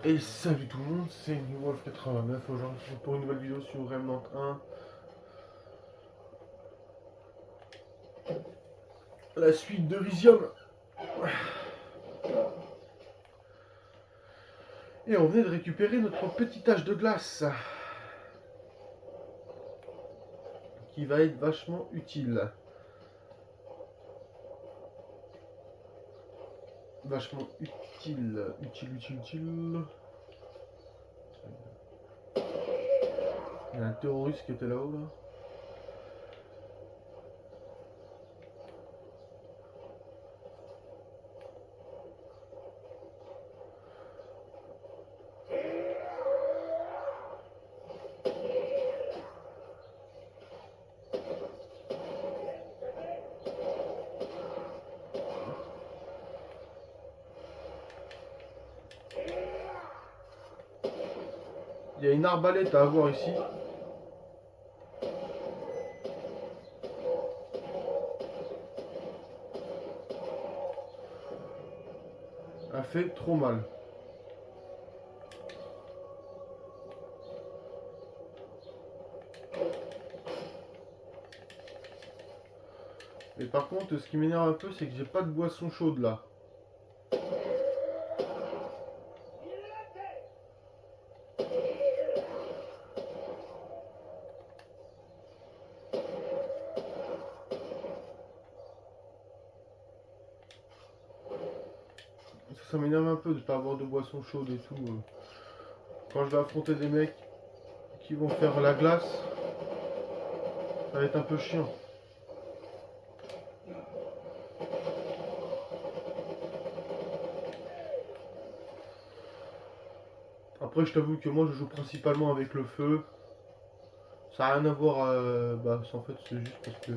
Et salut tout le monde, c'est NewWolf89 aujourd'hui pour une nouvelle vidéo sur Remnant 1. La suite de Rysium. Et on venait de récupérer notre petit âge de glace. Qui va être vachement utile. Vachement utile. Utile. Il y a un terroriste qui était là-haut là. Il y a une arbalète à avoir ici. Elle fait trop mal. Et par contre, ce qui m'énerve un peu, c'est que j'ai pas de boisson chaude là. Ça m'énerve un peu de pas avoir de boisson chaude et tout. Quand je vais affronter des mecs qui vont faire la glace, ça va être un peu chiant. Après, je t'avoue que moi, je joue principalement avec le feu. Ça n'a rien à voir. En fait, c'est juste parce que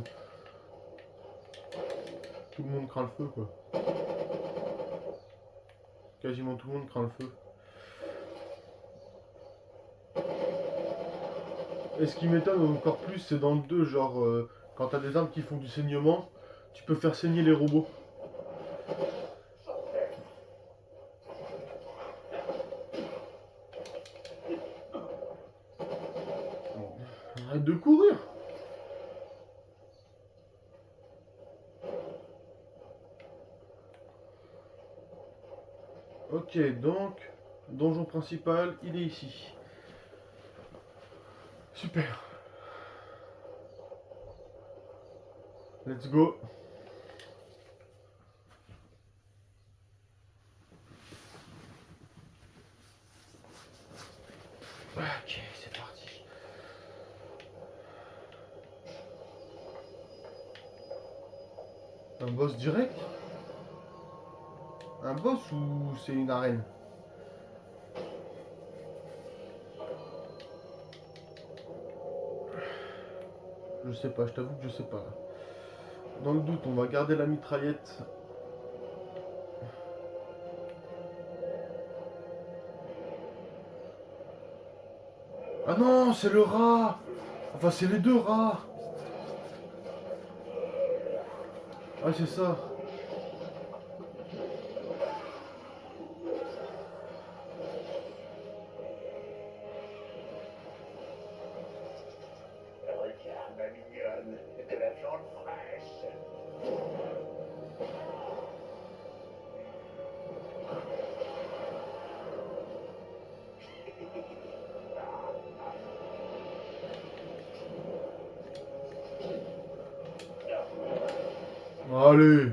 tout le monde craint le feu, quoi. Quasiment tout le monde craint le feu. Et ce qui m'étonne encore plus, c'est dans le 2, genre, quand t'as des armes qui font du saignement, tu peux faire saigner les robots. Arrête de courir! Ok, donc, donjon principal, il est ici. Super. Let's go. Ok, c'est parti. Un boss direct? Un boss ou c'est une arène? Je sais pas, je t'avoue que je sais pas là. Dans le doute, on va garder la mitraillette. Ah non, c'est le rat! Enfin, c'est les deux rats! Ah, c'est ça. Regarde, ma mignonne, de la viande fraîche. Allez!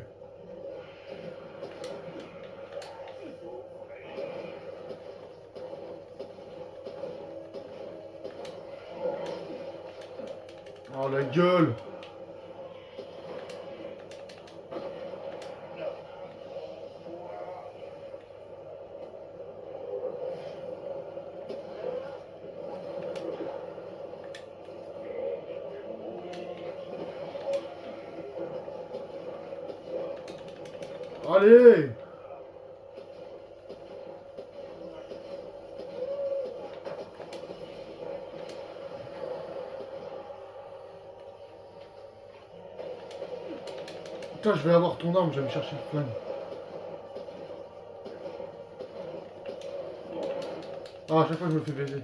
Oh la gueule! Allez! Putain, je vais avoir ton arme, je vais me chercher le flingue. Ah, à chaque fois je me fais baiser.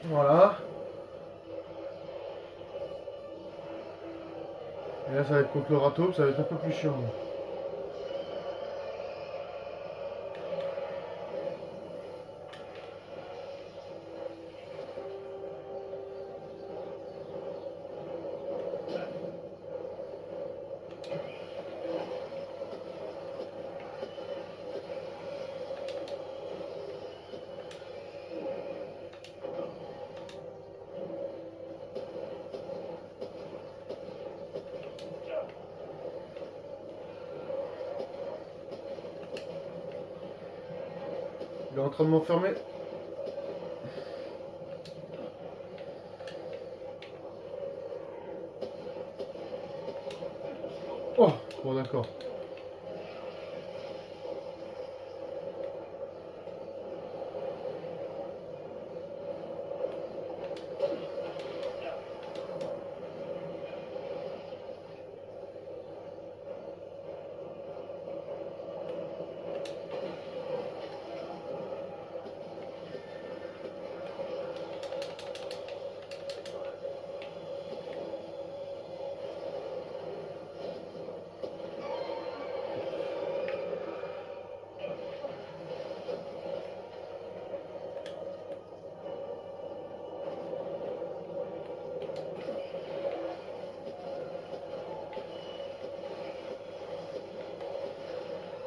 Voilà. Et là ça va être contre le râteau, ça va être un peu plus chiant. Il est en train de m'enfermer. Oh, bon d'accord.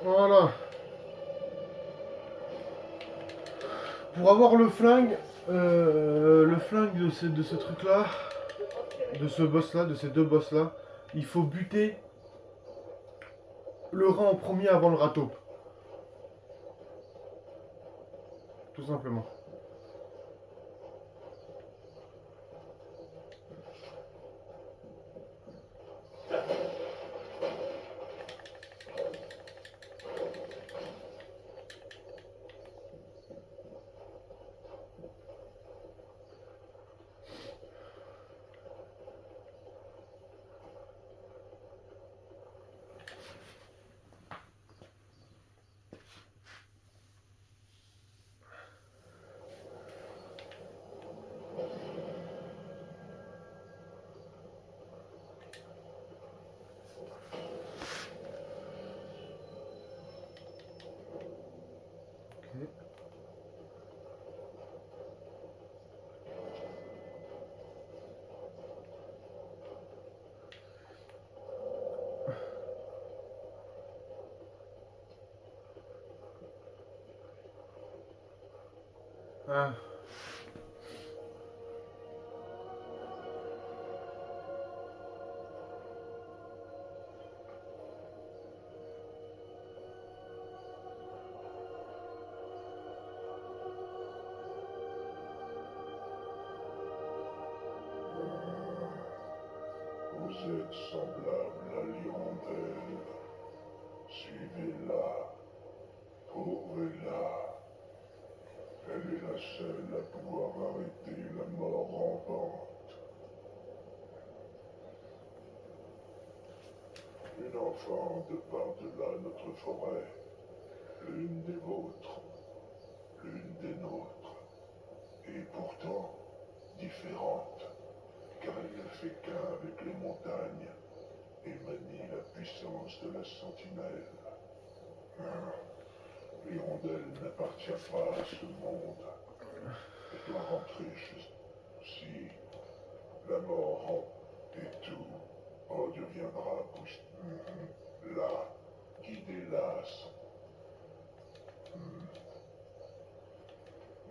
Voilà. Pour avoir le flingue de ce truc là, de ce boss là, de ces deux boss là, il faut buter le rat en premier avant le râteau. Tout simplement. Ok. Ah. Vous êtes semblable à l'hirondelle. Suivez-la, trouvez-la. Elle est la seule à pouvoir arrêter la mort rampante. Une enfant de par-delà notre forêt, l'une des vôtres, l'une des nôtres, et pourtant différente, car elle ne fait qu'un avec les montagnes et manie la puissance de la sentinelle. L'hirondelle n'appartient pas à ce monde. Elle doit rentrer chez... Si la mort rend et tout redeviendra pousse. Là, guidez-la.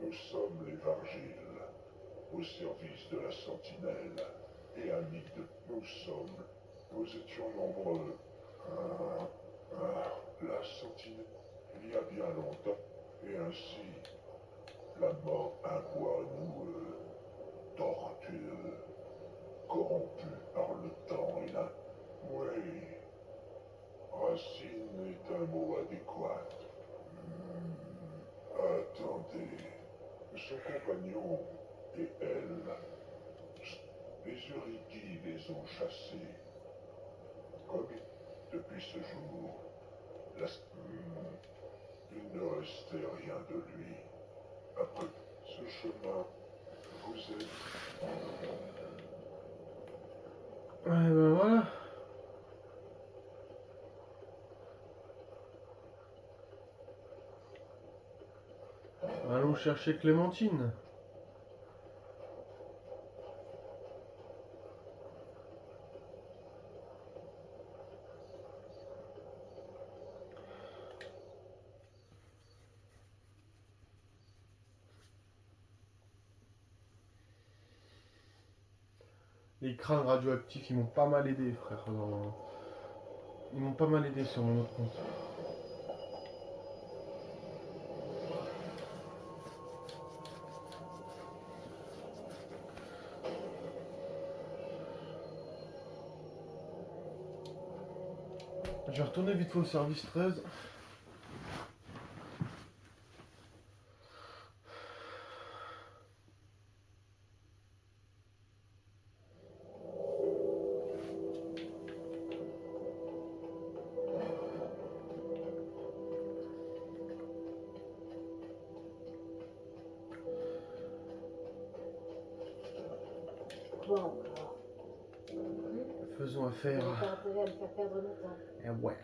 Nous sommes les Vargiles, au service de la sentinelle, et amis de... Nous étions nombreux. La sentinelle, il y a bien longtemps, et ainsi, la mort aboie nous torture. corrompu par le temps et la... Oui, racine est un mot adéquat. Attendez, son compagnon et elle, les Uriki les ont chassés. Comme depuis ce jour, il ne restait rien de lui. Après ce chemin, vous êtes... Ouais, ben voilà. Allons chercher Clémentine. Les crânes radioactifs, ils m'ont pas mal aidé, frère. Ils m'ont pas mal aidé sur mon autre compte. Je vais retourner vite fait au service 13. Toi encore. Faisons T'as affaire. pas intérêt à me faire perdre mon temps. Et ouais.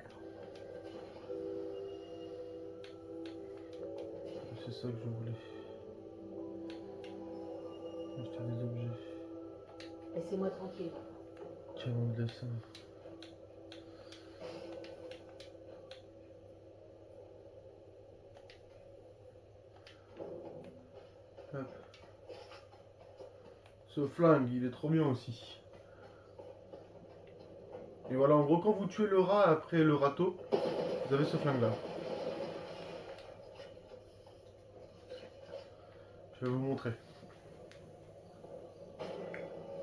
C'est ça que je voulais. Acheter des objets. Laissez-moi tranquille. Canon de dessin. Hop. Ce flingue, il est trop bien aussi. Et voilà, en gros, quand vous tuez le rat après le râteau, vous avez ce flingue là. Je vais vous montrer.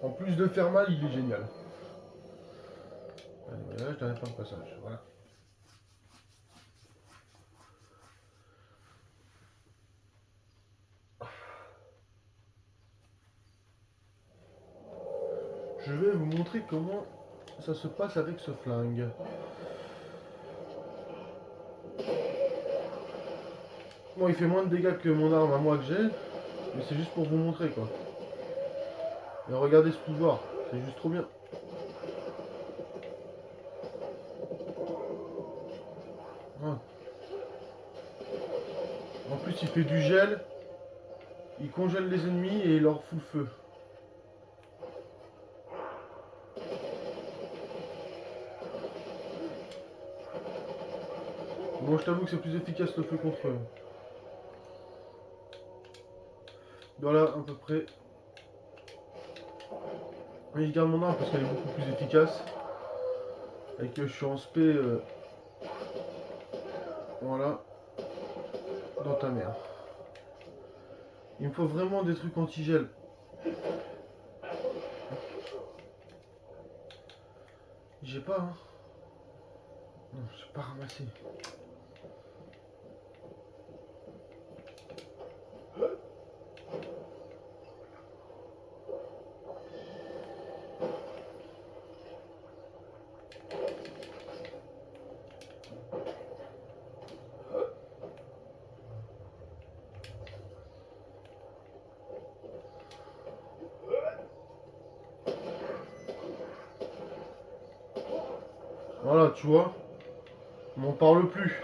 En plus de faire mal, il est génial. Allez, voilà, je t'arrête pas le passage. Voilà. Je vais vous montrer comment ça se passe avec ce flingue. Bon, il fait moins de dégâts que mon arme à moi que j'ai, mais c'est juste pour vous montrer quoi. Et regardez ce pouvoir, c'est juste trop bien. Ah. En plus, il fait du gel, il congèle les ennemis et il leur fout le feu. Bon, je t'avoue que c'est plus efficace le feu contre eux. Voilà, à peu près. Et je garde mon arme parce qu'elle est beaucoup plus efficace. Et que je suis en spé. Voilà. Dans ta mère. Il me faut vraiment des trucs anti-gel. J'ai pas, hein. Non, j'ai pas ramassé. Voilà, tu vois. On m'en parle plus.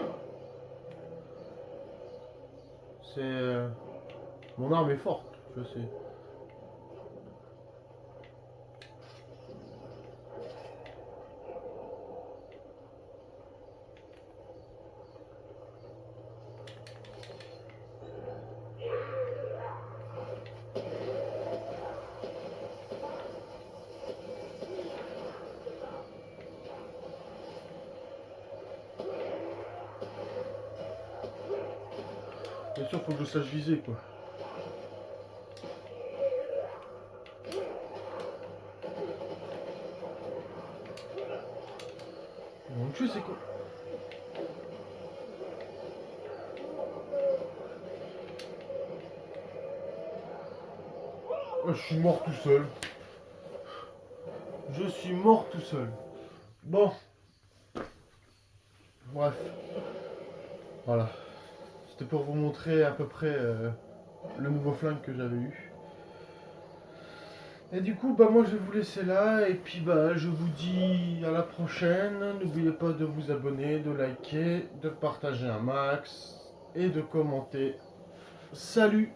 C'est... Mon arme est forte, je sais. Bien sûr, faut que je sache viser, quoi. tuer, c'est quoi? Oh, je suis mort tout seul. Je suis mort tout seul. Bon. Bref. Voilà. C'était pour vous montrer à peu près le nouveau flingue que j'avais eu. Et du coup, bah moi je vais vous laisser là. Et puis bah je vous dis à la prochaine. N'oubliez pas de vous abonner, de liker, de partager un max et de commenter. Salut!